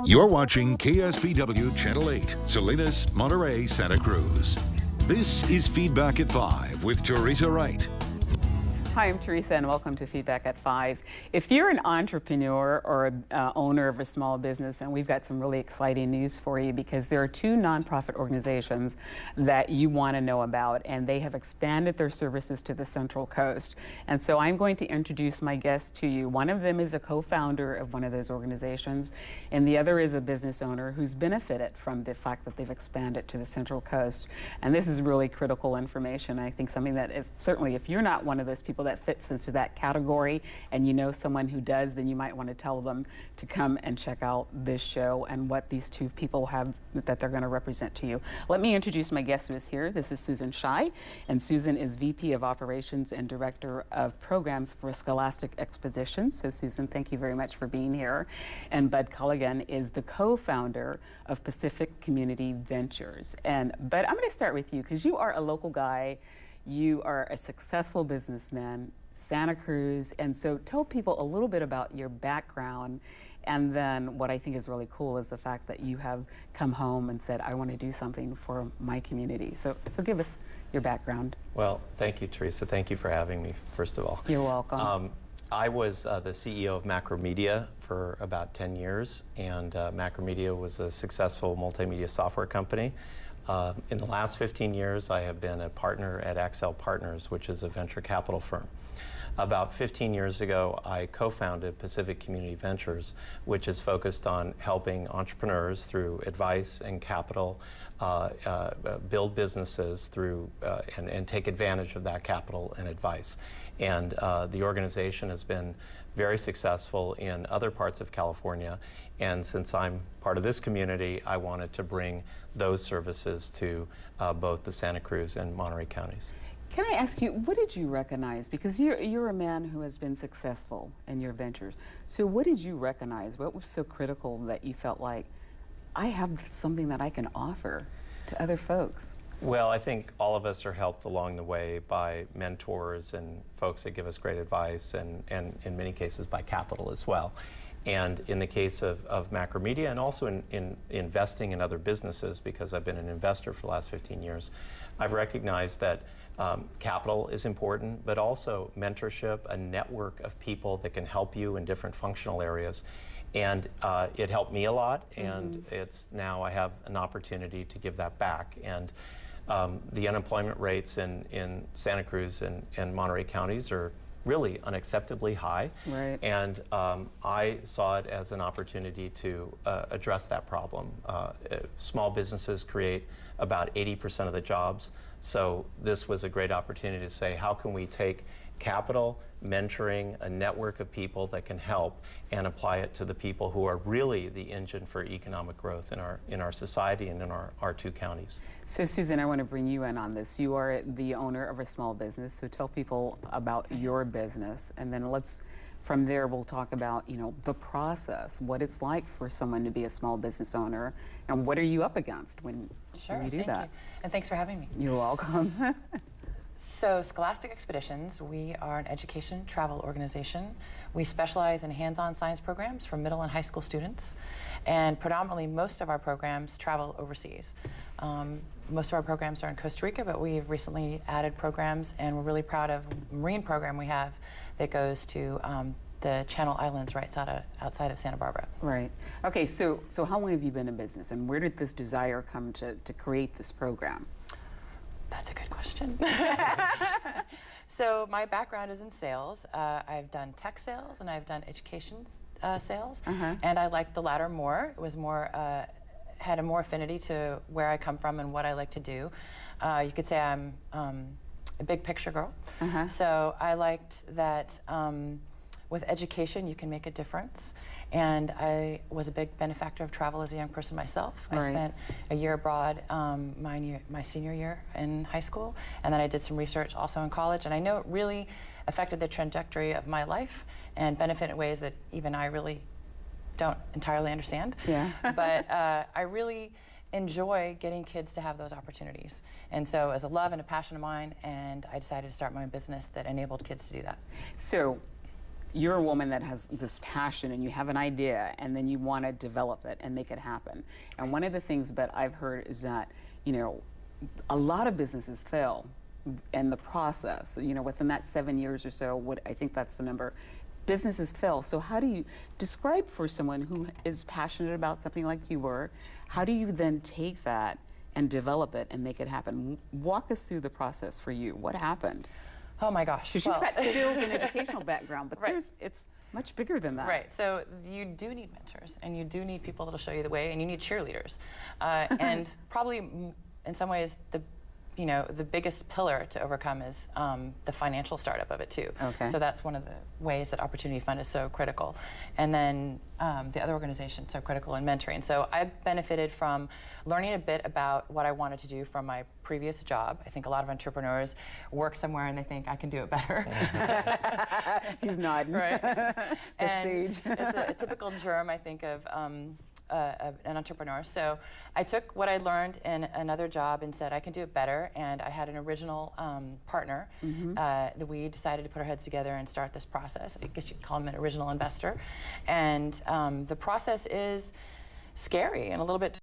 You're watching KSPW Channel 8, Salinas, Monterey, Santa Cruz. This is Feedback at 5 with Theresa Wright. Hi, I'm Theresa and welcome to Feedback at 5. If you're an entrepreneur or owner of a small business, and we've got some really exciting news for you because there are two nonprofit organizations that you want to know about, and they have expanded their services to the Central Coast. And so I'm going to introduce my guests to you. One of them is a co-founder of one of those organizations, and the other is a business owner who's benefited from the fact that they've expanded to the Central Coast. And this is really critical information. I think something that certainly if you're not one of those people that fits into that category and you know someone who does, then you might want to tell them to come and check out this show and what these two people have that they're going to represent to you. Let me introduce my guest who is here. This is Susan Shai, and Susan is VP of Operations and Director of Programs for Scholastic Expeditions. So Susan, thank you very much for being here. And Bud Colligan is the co-founder of Pacific Community Ventures. Bud, I'm going to start with you because you are a local guy. You are a successful businessman, Santa Cruz, and so tell people a little bit about your background, and then what I think is really cool is the fact that you have come home and said, I want to do something for my community. So give us your background. Well, thank you, Theresa. Thank you for having me, first of all. You're welcome. I was the CEO of Macromedia for about 10 years, and Macromedia was a successful multimedia software company. In the last 15 years, I have been a partner at Accel Partners, which is a venture capital firm. About 15 years ago, I co-founded Pacific Community Ventures, which is focused on helping entrepreneurs through advice and capital build businesses through and take advantage of that capital and advice. And the organization has been very successful in other parts of California. And since I'm part of this community, I wanted to bring those services to both the Santa Cruz and Monterey counties. Can I ask you, what did you recognize? Because you're a man who has been successful in your ventures. So what did you recognize? What was so critical that you felt like, I have something that I can offer to other folks? Well, I think all of us are helped along the way by mentors and folks that give us great advice, and in many cases by capital as well. And in the case of Macromedia, and also in investing in other businesses, because I've been an investor for the last 15 years, I've recognized that capital is important, but also mentorship, a network of people that can help you in different functional areas. And it helped me a lot, and it's now I have an opportunity to give that back. And the unemployment rates in Santa Cruz and Monterey counties are really unacceptably high. Right. And I saw it as an opportunity to address that problem. Small businesses create about 80% of the jobs. So this was a great opportunity to say, how can we take capital, mentoring, a network of people that can help, and apply it to the people who are really the engine for economic growth in our society and in our two counties. So Susan, I want to bring you in on this. You are the owner of a small business, so tell people about your business, and then from there we'll talk about, the process, what it's like for someone to be a small business owner, and what are you up against when you do that? Thank you. And thanks for having me. You're welcome. So Scholastic Expeditions, we are an education travel organization. We specialize in hands-on science programs for middle and high school students. And predominantly, most of our programs travel overseas. Most of our programs are in Costa Rica, but we've recently added programs, and we're really proud of a marine program we have that goes to the Channel Islands right outside of Santa Barbara. Right. Okay, so how long have you been in business, and where did this desire come to create this program? That's a good question. So my background is in sales. I've done tech sales and I've done education sales, and I liked the latter more. It was more, had a more affinity to where I come from and what I like to do. You could say I'm a big picture girl. So I liked that with education you can make a difference. And I was a big benefactor of travel as a young person myself. I spent a year abroad my senior year in high school, and then I did some research also in college, and I know it really affected the trajectory of my life and benefited in ways that even I really don't entirely understand. Yeah. But I really enjoy getting kids to have those opportunities. And so it was a love and a passion of mine, and I decided to start my own business that enabled kids to do that. So you're a woman that has this passion and you have an idea and then you want to develop it and make it happen. And one of the things that I've heard is that, you know, a lot of businesses fail in the process. You know, within that 7 years or so, I think that's the number, businesses fail. So how do you describe for someone who is passionate about something like you were, how do you then take that and develop it and make it happen? Walk us through the process for you. What happened? Oh my gosh. Because you've got skills and educational background, but Right. it's much bigger than that. Right. So you do need mentors, and you do need people that'll show you the way, and you need cheerleaders. And probably, in some ways, the biggest pillar to overcome is the financial startup of it too. Okay. So that's one of the ways that Opportunity Fund is so critical. And then the other organization so critical in mentoring. So I benefited from learning a bit about what I wanted to do from my previous job. I think a lot of entrepreneurs work somewhere and they think I can do it better. He's nodding. Right. The And sage. it's a typical germ, I think, of an entrepreneur. So I took what I learned in another job and said I can do it better. And I had an original partner that we decided to put our heads together and start this process. I guess you'd call him an original investor. And the process is scary and a little bit